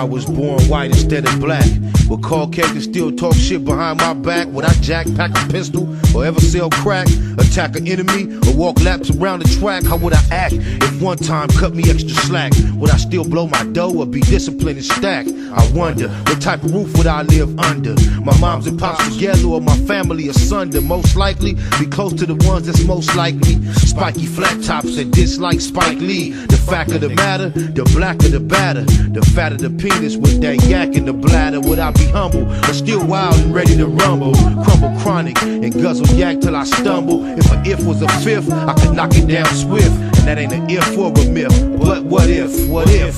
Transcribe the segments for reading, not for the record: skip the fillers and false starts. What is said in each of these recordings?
I was born white instead of black. Would Caucasians still talk shit behind my back? Would I jack, pack a pistol, or ever sell crack? Attack an enemy, or walk laps around the track? How would I act if one time cut me extra slack? Would I still blow my dough or be disciplined and stack? I wonder, what type of roof would I live under? My moms and pops together or my family asunder? Most likely, be close to the ones that's most like me. Spiky flat tops that dislike Spike Lee. The fact of the matter, the blacker the batter. The fatter the penis with that yak in the bladder. Would I be humble or still wild and ready to rumble? Crumble chronic and guzzle yak till I stumble. If an if was a fifth, I could knock it down swift. And that ain't an if or a myth. But what if? What if?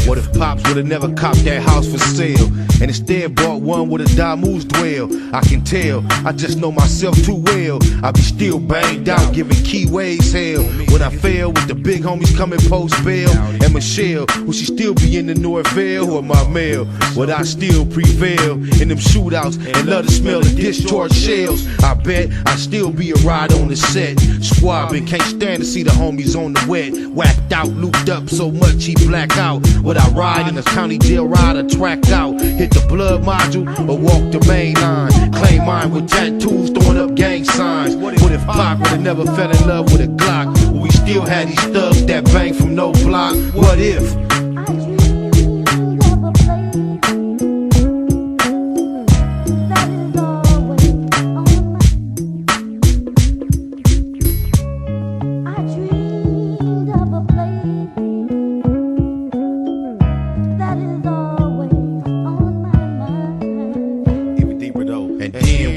What if Pops would've never copped that house for sale, and instead bought one with a Damu's dwell? I can tell, I just know myself too well. I be still banged out, giving keyways hell. When I fail with the big homies coming post bail, and Michelle, would she still be in the Norvale or my mail? Would I still prevail in them shootouts and love to smell the discharged shells? I bet I'd still be a ride on the set, squabbing, can't stand to see the homies on the wet. Whacked out, looped up so much he black out. Would I ride in a county jail ride or tracked out? Hit the blood module or walk the main line? Claim mine with tattoos, throwing up gang signs. What if Pac would've never fell in love with a Glock? Would we still had these thugs that bang from no block? What if?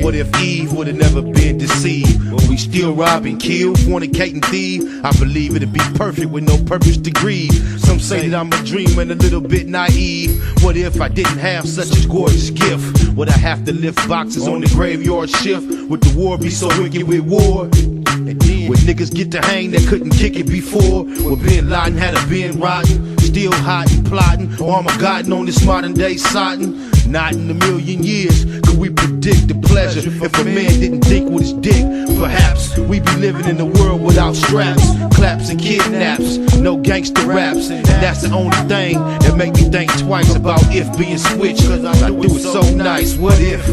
What if Eve would've never been deceived? Would we still rob and kill, fornicate and thieve? I believe it'd be perfect with no purpose to grieve. Some say that I'm a dreamer and a little bit naive. What if I didn't have such a gorgeous gift? Would I have to lift boxes on the graveyard shift? Would the war be so wicked with war? Would niggas get to hang that couldn't kick it before? Would Bin Laden had a been rotten? Still hot and plotting, Armageddon on this modern day sodden? Not in a million years could we predict the pleasure if a man didn't think with his dick. Perhaps we'd be living in a world without straps, claps and kidnaps, no gangster raps. And that's the only thing that make me think twice about if being switched, cause I do it so nice. What if?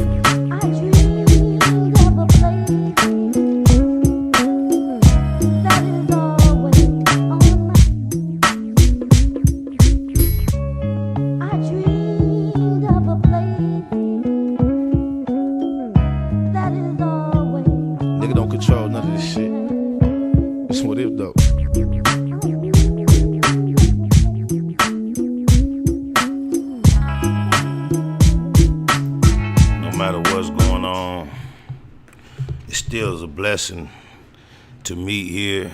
Nigga don't control none of this shit. It's what if though. No matter what's going on, it still is a blessing to meet here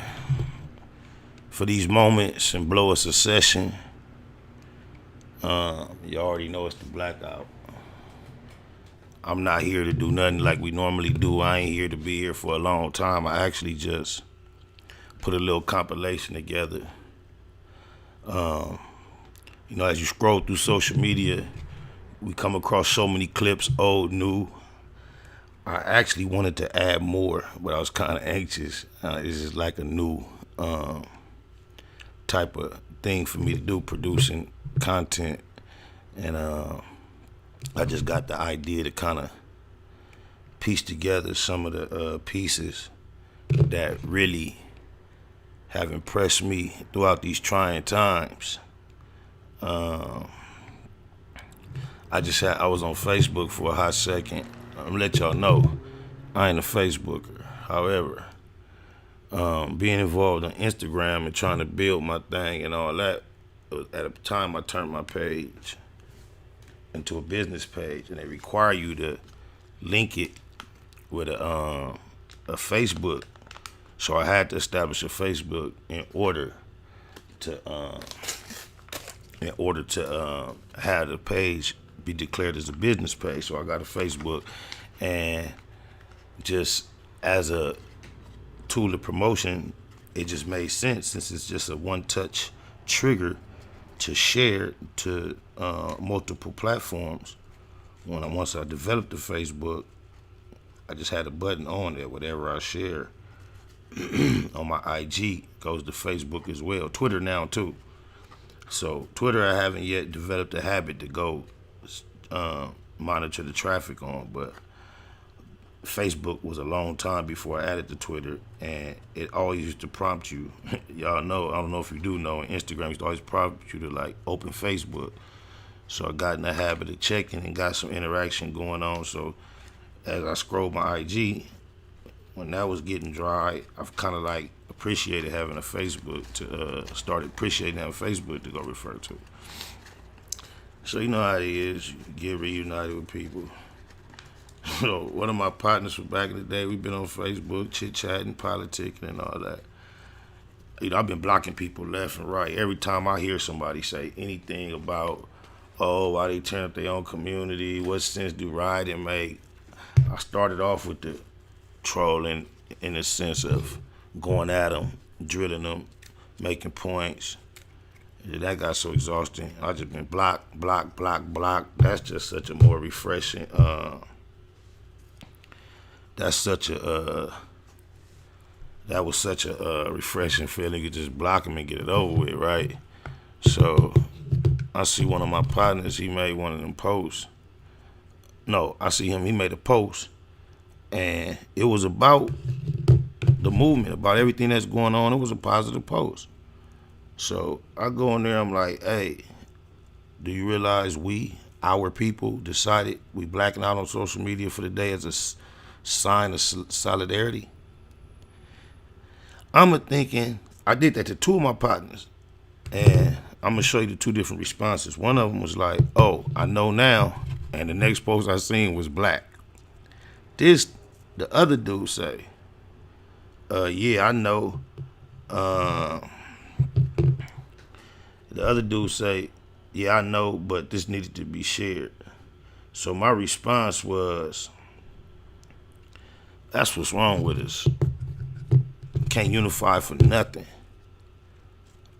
for these moments and blow us a session. You already know it's the blackout. I'm not here to do nothing like we normally do. I ain't here to be here for a long time. I actually just put a little compilation together. You know, as you scroll through social media, we come across so many clips, old, new. I actually wanted to add more, but I was kind of anxious. This is like a new type of thing for me to do, producing content. And I just got the idea to kind of piece together some of the pieces that really have impressed me throughout these trying times. I was on Facebook for a hot second. I'm gonna let y'all know I ain't a Facebooker. However, being involved on Instagram and trying to build my thing and all that, at a time I turned my page into a business page, and they require you to link it with a Facebook. So I had to establish a Facebook in order to have the page be declared as a business page. So I got a Facebook, and just as a tool of promotion, it just made sense since it's just a one-touch trigger to share to multiple platforms. Once I developed the Facebook, I just had a button on there. Whatever I share on my IG goes to Facebook as well. Twitter now too. So Twitter, I haven't yet developed a habit to go monitor the traffic on, but Facebook was a long time before I added to Twitter, and it always used to prompt you. Y'all know, I don't know if you do know, Instagram used to always prompt you to like open Facebook. So I got in the habit of checking and got some interaction going on. So as I scrolled my IG, when that was getting dry, I've kind of like appreciated having a Facebook to start appreciating having Facebook to go refer to. So you know how it is, you get reunited with people. So one of my partners from back in the day, we've been on Facebook, chit-chatting, politicking, and all that. You know, I've been blocking people left and right. Every time I hear somebody say anything about, oh, why they turn up their own community, what sense do rioting make? I started off with the trolling in the sense of going at them, drilling them, making points. That got so exhausting. I just been block. That's just such a more refreshing. That was such a refreshing feeling. You just block them and get it over with, right? So I see one of my partners. He made one of them posts. No, I see him. He made a post, and it was about the movement, about everything that's going on. It was a positive post. So I go in there, I'm like, hey, do you realize our people, decided we blacking out on social media for the day as a sign of solidarity? I'm thinking, I did that to two of my partners, and I'm going to show you the two different responses. One of them was like, oh, I know now, and the next post I seen was black. The other dude say, yeah, I know. The other dude say, yeah, I know, but this needed to be shared. So my response was, that's what's wrong with us. Can't unify for nothing.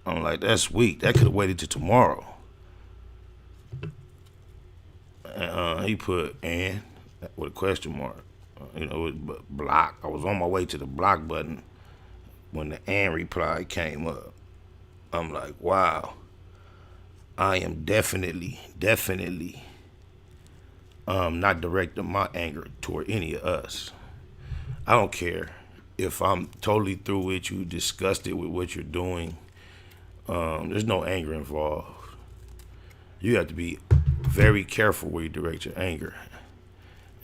I'm like, that's weak. That could have waited till tomorrow. And he put "and" with a question mark. Block. I was on my way to the block button when the "and" reply came up. I'm like, wow. I am definitely not directing my anger toward any of us. I don't care if I'm totally through with you, disgusted with what you're doing. There's no anger involved. You have to be very careful where you direct your anger.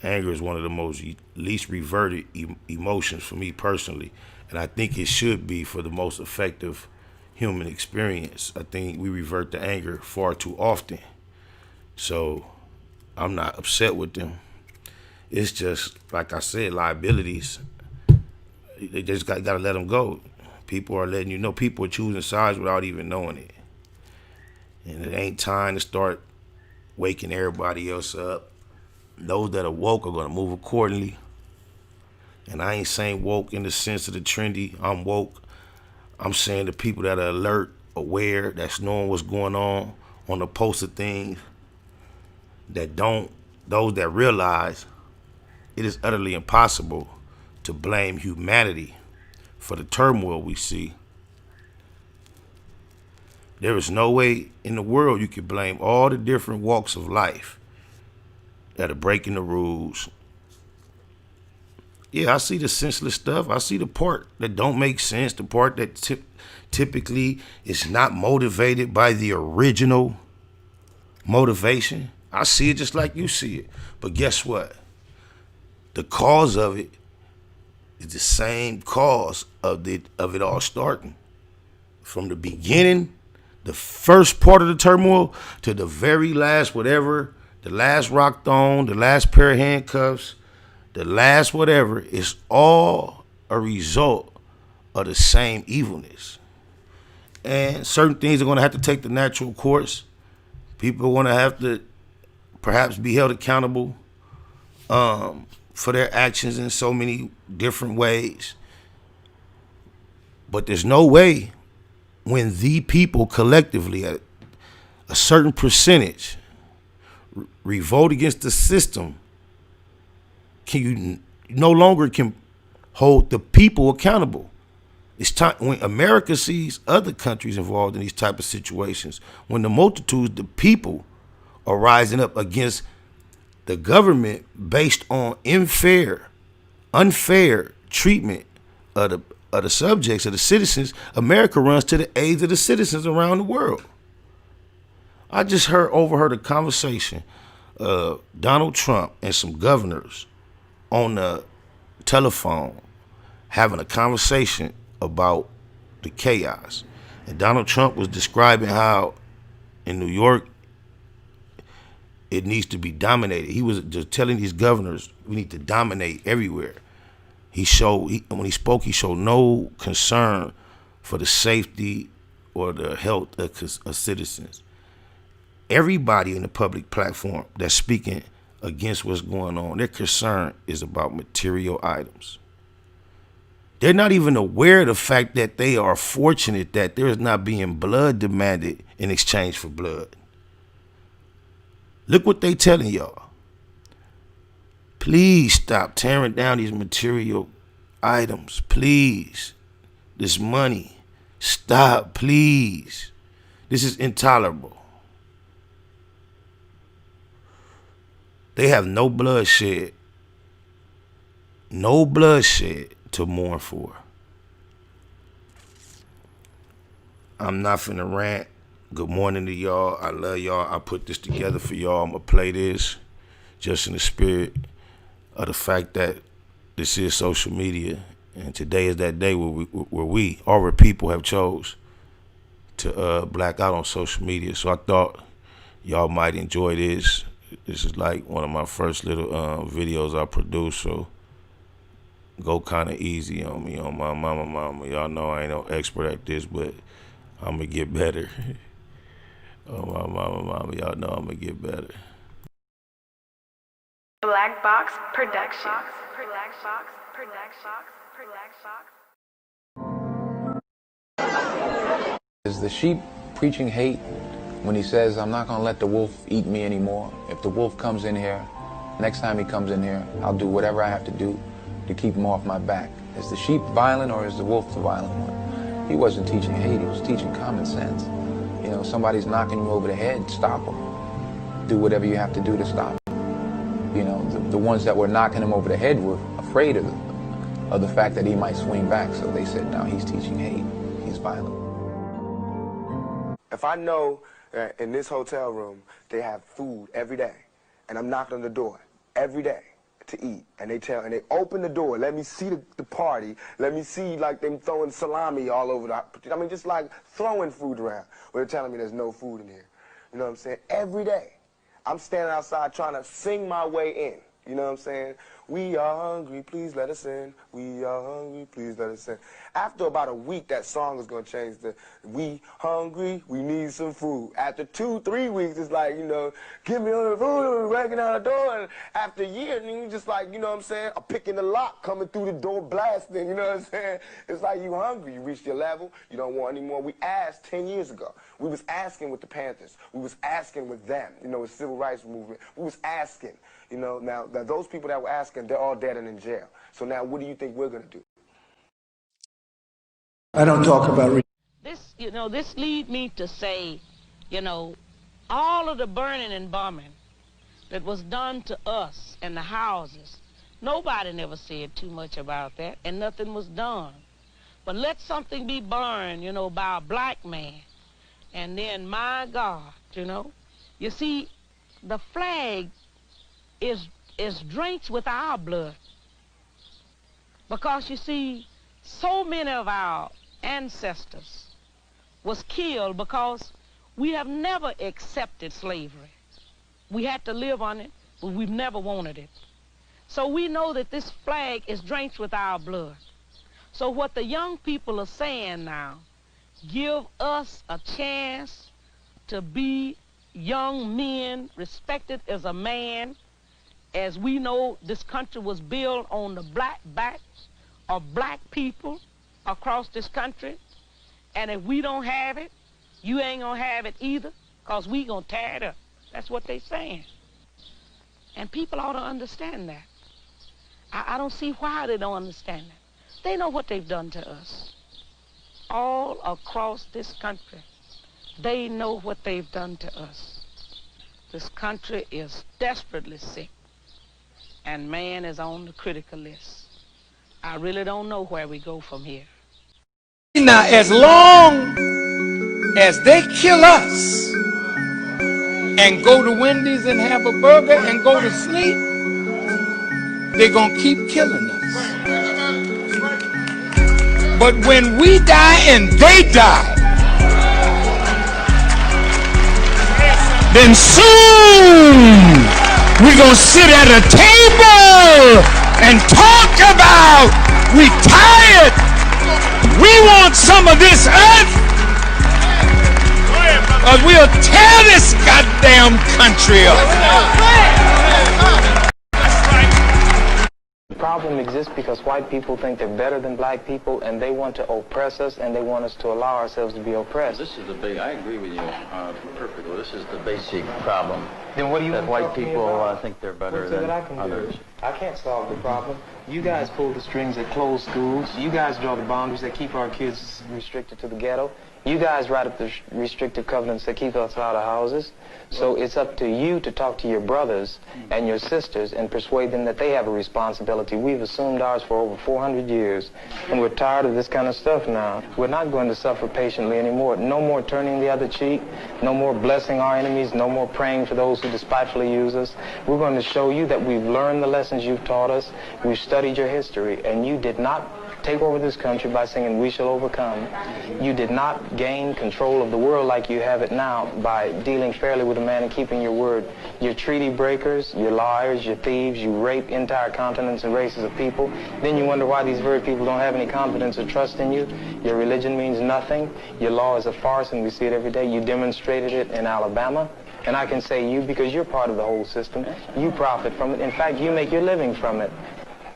Anger is one of the most least reverted emotions for me personally, and I think it should be for the most effective human experience. I think we revert to anger far too often. So I'm not upset with them. It's just, like I said, liabilities. They just got to let them go. People are letting you know. People are choosing sides without even knowing it. And it ain't time to start waking everybody else up. Those that are woke are going to move accordingly. And I ain't saying woke in the sense of the trendy. I'm woke. I'm saying the people that are alert, aware, that's knowing what's going on the post of things, those that realize it is utterly impossible to blame humanity for the turmoil we see. There is no way in the world you can blame all the different walks of life that are breaking the rules. Yeah, I see the senseless stuff. I see the part that don't make sense, the part that typically is not motivated by the original motivation. I see it just like you see it. But guess what? The cause of it is the same cause of it all starting. From the beginning, the first part of the turmoil, to the very last whatever, the last rock thrown, the last pair of handcuffs, the last whatever, is all a result of the same evilness. And certain things are going to have to take the natural course. People are going to have to perhaps be held accountable for their actions in so many different ways. But there's no way when the people collectively, at a certain percentage, revolt against the system, you no longer can hold the people accountable. It's time when America sees other countries involved in these type of situations, when the multitudes, the people, are rising up against the government based on unfair treatment of the subjects, of the citizens. America runs to the aid of the citizens around the world. I just overheard a conversation of Donald Trump and some governors on the telephone having a conversation about the chaos. And Donald Trump was describing how in New York it needs to be dominated. He was just telling these governors we need to dominate everywhere. When he spoke, he showed no concern for the safety or the health of citizens. Everybody in the public platform that's speaking against what's going on, their concern is about material items. They're not even aware of the fact that they are fortunate that there is not being blood demanded in exchange for blood. Look what they telling y'all. Please stop tearing down these material items. Please. This money. Stop, please. This is intolerable. They have no bloodshed. No bloodshed to mourn for. I'm not finna rant. Good morning to y'all. I love y'all. I put this together for y'all. I'm gonna play this just in the spirit of the fact that this is social media, and today is that day where our people have chose to black out on social media. So I thought y'all might enjoy this. This is like one of my first little videos I produced, so go kind of easy on me, on my mama. Y'all know I ain't no expert at this, but I'm gonna get better. Oh, my mama, y'all know I'm gonna get better. BLACBOX Production. Is the sheep preaching hate when he says, I'm not gonna let the wolf eat me anymore? If the wolf comes in here, next time he comes in here, I'll do whatever I have to do to keep him off my back. Is the sheep violent or is the wolf the violent one? He wasn't teaching hate, he was teaching common sense. You know, somebody's knocking you over the head, stop them. Do whatever you have to do to stop them. You know, the ones that were knocking him over the head were afraid of the fact that he might swing back. So they said, no, he's teaching hate. He's violent. If I know that in this hotel room they have food every day, and I'm knocking on the door every day to eat, and they open the door, let me see the party, let me see like them throwing salami all over just like throwing food around. But they're telling me there's no food in here. You know what I'm saying? Every day, I'm standing outside trying to sing my way in. You know what I'm saying? We are hungry, please let us in. We are hungry, please let us in. After about a week, that song is going to change to, we hungry, we need some food. After 2-3 weeks, it's like, you know, give me all the food, breaking out the door. And after a year, and you just like, you know what I'm saying, a pick in the lock coming through the door blasting, you know what I'm saying? It's like you hungry, you reached your level, you don't want any more. We asked 10 years ago. We was asking with the Panthers. We was asking with them, you know, with the civil rights movement. We was asking. You know, now those people that were asking, they're all dead and in jail. So now what do you think we're going to do? I don't talk about this, this lead me to say, all of the burning and bombing that was done to us and the houses, nobody never said too much about that, and nothing was done. But let something be burned, by a black man, and then, my God, you see, the flag is drenched with our blood, because you see, so many of our ancestors was killed because we have never accepted slavery. We had to live on it, but we've never wanted it. So we know that this flag is drenched with our blood. So what the young people are saying now, give us a chance to be young men, respected as a man. As we know, this country was built on the black backs of black people, across this country, and if we don't have it, you ain't gonna have it either, because we gonna tear it up. That's what they saying. And people ought to understand that. I don't see why they don't understand that. They know what they've done to us. All across this country, they know what they've done to us. This country is desperately sick, and man is on the critical list. I really don't know where we go from here. Now, as long as they kill us and go to Wendy's and have a burger and go to sleep, they're going to keep killing us. But when we die and they die, then soon we're going to sit at a table and talk about we tired. We want some of this earth, or we'll tear this goddamn country up. The problem exists because white people think they're better than black people, and they want to oppress us, and they want us to allow ourselves to be oppressed. This is the big, I agree with you perfectly. This is the basic problem. Then what do you that white people think they're better than others? I can't solve the problem. You guys pull the strings that close schools. You guys draw the boundaries that keep our kids restricted to the ghetto. You guys write up the restrictive covenants that keep us out of houses. So it's up to you to talk to your brothers and your sisters and persuade them that they have a responsibility. We've assumed ours for over 400 years, and we're tired of this kind of stuff now. We're not going to suffer patiently anymore. No more turning the other cheek. No more blessing our enemies. No more praying for those who despitefully use us. We're going to show you that we've learned the lessons you've taught us. We've studied your history, and you did not take over this country by singing "We Shall Overcome." You did not gain control of the world like you have it now by dealing fairly with a man and keeping your word. You're treaty breakers, you're liars, you're thieves, you rape entire continents and races of people. Then you wonder why these very people don't have any confidence or trust in you. Your religion means nothing. Your law is a farce, and we see it every day. You demonstrated it in Alabama. And I can say you because you're part of the whole system. You profit from it. In fact, you make your living from it.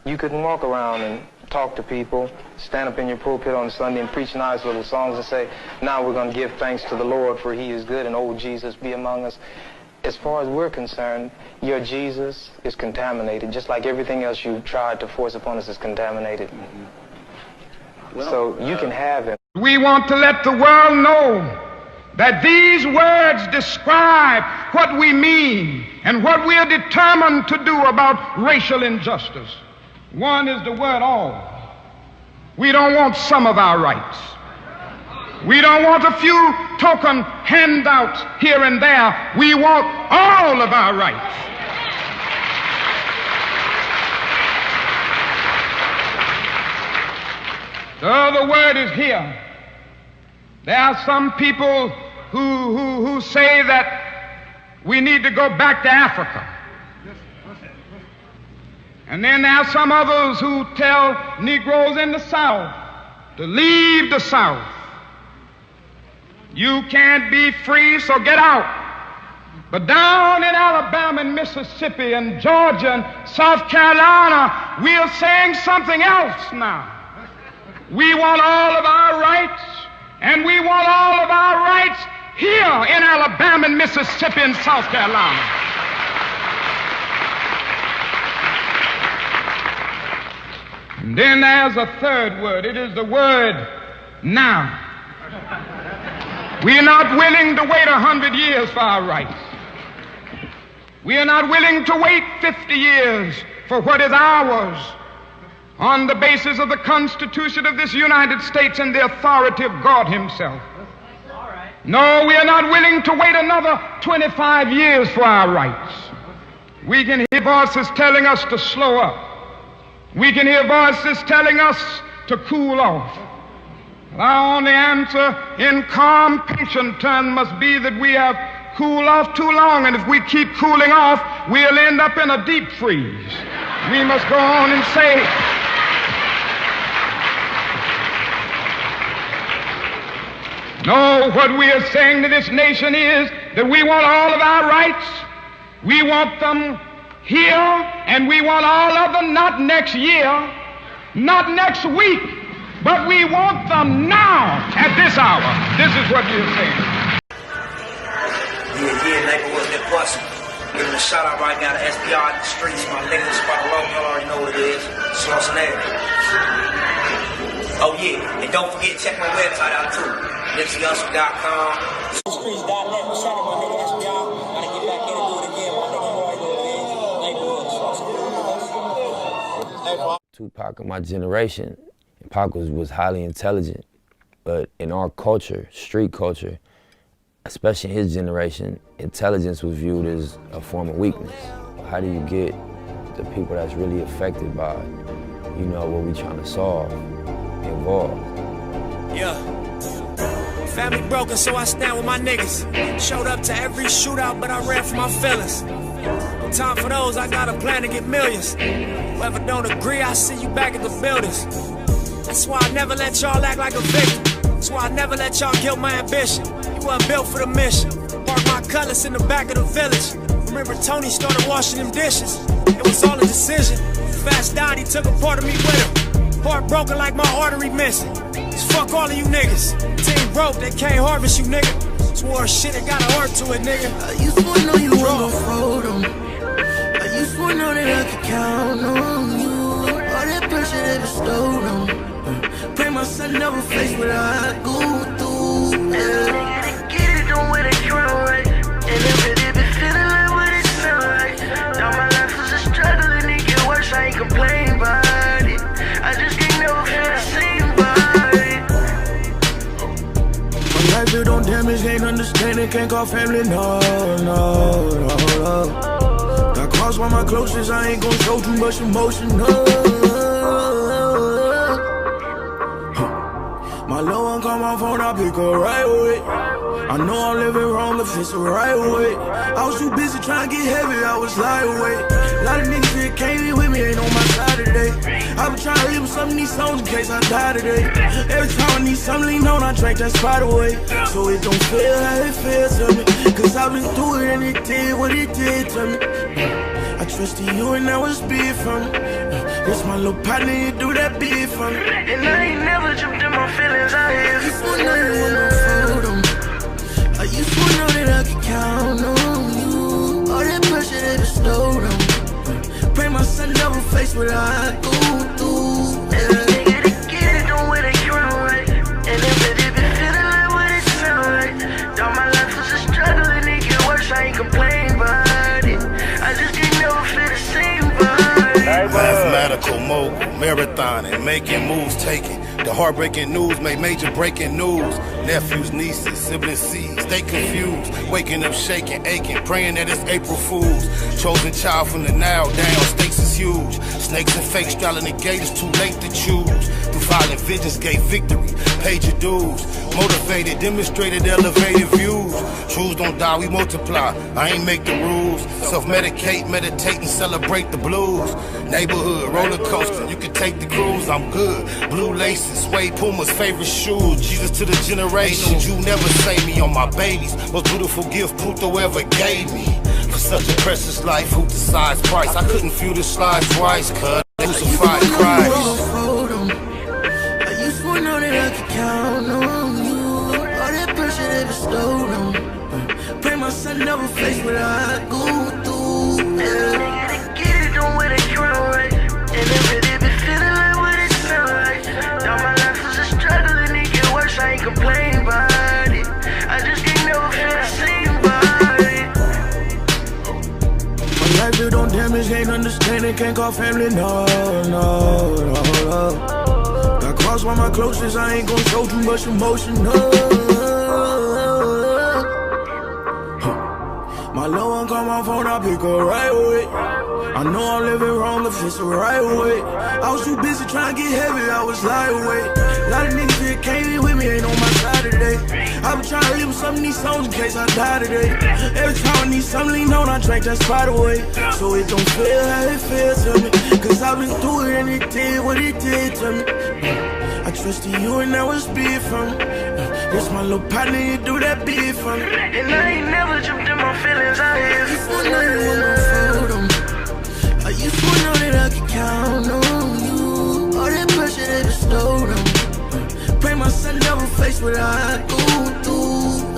You couldn't walk around and talk to people, stand up in your pulpit on Sunday and preach nice little songs and say, now we're going to give thanks to the Lord for he is good and oh Jesus be among us. As far as we're concerned, your Jesus is contaminated, just like everything else you tried to force upon us is contaminated. So you can have him. We want to let the world know that these words describe what we mean and what we are determined to do about racial injustice. One is the word all. We don't want some of our rights. We don't want a few token handouts here and there. We want all of our rights. The other word is here. There are some people who say that we need to go back to Africa. And then there are some others who tell Negroes in the South to leave the South. You can't be free, so get out. But down in Alabama and Mississippi and Georgia and South Carolina, we are saying something else now. We want all of our rights, and we want all of our rights here in Alabama and Mississippi and South Carolina. And then there's a third word. It is the word now. We are not willing to wait 100 years for our rights. We are not willing to wait 50 years for what is ours on the basis of the Constitution of this United States and the authority of God himself. No, we are not willing to wait another 25 years for our rights. We can hear voices telling us to slow up. We can hear voices telling us to cool off. Our only answer in calm, patient terms must be that we have cooled off too long, and if we keep cooling off, we'll end up in a deep freeze. We must go on and say, no, what we are saying to this nation is that we want all of our rights. We want them here, and we want all of them not next year, not next week, But we want them now, at this hour. This is what we're saying. Yeah, neighborhood that bustin'. Giving a shout out right now to SBR in the streets. My niggas spot alone, y'all already know what it is. Schwarzenegger. Oh yeah, and don't forget to check my website out too. NipseyHustle.com. Streets.net. Shout out my nigga SBR. Gotta get back in and do it again. My nigga already know what it is. Neighborhood. Tupac of my generation, Pac was highly intelligent, but in our culture, street culture, especially in his generation, intelligence was viewed as a form of weakness. How do you get the people that's really affected by, you know, what we trying to solve involved? Yeah. Family broken, so I stand with my niggas. Showed up to every shootout, but I ran for my feelings. No time for those, I got a plan to get millions. Whoever don't agree, I see you back at the buildings. That's why I never let y'all act like a victim. That's why I never let y'all kill my ambition. You weren't built for the mission. Park my cutlass in the back of the village. Remember Tony started washing them dishes. It was all a decision. Fast died, he took a part of me with him. Heart broken like my artery missing. Just fuck all of you niggas. Team broke, they can't harvest you, nigga. Swore shit, it got a heart to it, nigga. I used to know you were gon' fold them. I used to know that I could count on you. All that pressure they bestowed on. Pray my son never face what I go through. Yeah. Get it, don't wear the crown right. And if it be feeling like what it sound like. Now my life was a struggle and it get worse, I ain't complaining about it. I just can't never feel the same about it. My life built on damage, ain't understanding, can't call family, no. Got crossed by my closest, I ain't gon' show too much emotion, no. My low one call my phone, I pick up right away. I know I'm living wrong, but it's the right way. I was too busy trying to get heavy, I was lightweight. A lot of niggas that came in with me ain't on my side today. I been trying to leave with some of these songs in case I die today. Every time I need something lean on, I drink that spot away. So it don't feel how it feels to me. Cause I've been through it and it did what it did to me. I trusted you and that was big for me. This my little partner, you do that big for me. And I ain't never jumped in my feelings, I have. You swore that you wanna fold them. I used to know that I could count on you. All that pressure they bestowed on. Pray my son never face what I go through. Yeah. Get it, don't wear the crown right. And if it be feeling like what it sound like. Though my life was a struggle and it get worse, I ain't complaining about it. I just can't never feel the same about it. Mathematical mogul, marathoning, making moves, taking the heartbreaking news, make major breaking news. Nephews, nieces, siblings, seeds, stay confused. Waking up, shaking, aching, praying that it's April Fools. Chosen child from the now down, stakes is huge. Snakes and fakes straddling the gate, it's too late to choose. Through violent visions, gave victory, paid your dues. Motivated, demonstrated, elevated views. Truths don't die, we multiply. I ain't make the rules. Self-medicate, meditate, and celebrate the blues. Neighborhood, roller coaster, you can take the cruise, I'm good. Blue laces, suede Puma's favorite shoes. Jesus to the generations, you never save me on my babies. Most beautiful gift Pluto ever gave me. For such a precious life, who decides price? I couldn't feel the slide twice, cuz crucified Christ. I used to know that I could count on you. All that pressure they bestowed on. Pray my son never face what I go through. Yeah. Get it, don't wear the crown right. And if it be feeling like what it sound like. Now my life was a struggle and it get worse, I ain't complaining about it. I just can't never feel the same about it. My life built on damage, ain't understanding, can't call family, no. Got crossed by my closest, I ain't gon' show too much emotion, no. My low one call my phone, I pick up right away. I know I'm living wrong, but it's the right way. I was too busy trying to get heavy, I was lightweight. A lot of niggas that came in with me ain't on my side today. I been trying to leave with some of these songs in case I die today. Every time I need something lean on, I drink that spot away. So it don't feel how it feels to me. Cause I've been through it and it did what it did to me. I trusted you and that was big for me. This my little partner, you do that big for me. And I ain't never jumped in my feelings, I have. You swore that you wanna fold them. I used to know that I could count on you. All that pressure they bestowed on. that's what I do.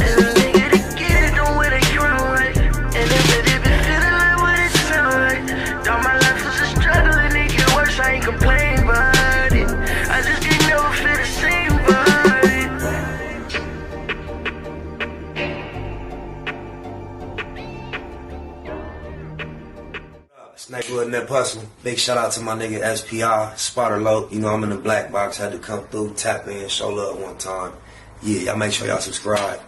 Every nigga to get it, don't wear the euro right. And if it be feeling like what it sound like. Thought my life was a struggle and it get worse, I ain't complain about it. I just can't never feel the same vibe. Snakewood and that Hustle. Big shout out to my nigga SPI, Spotter Low. You know I'm in the black box, had to come through, tap in, show love one time. Yeah, y'all make sure y'all subscribe.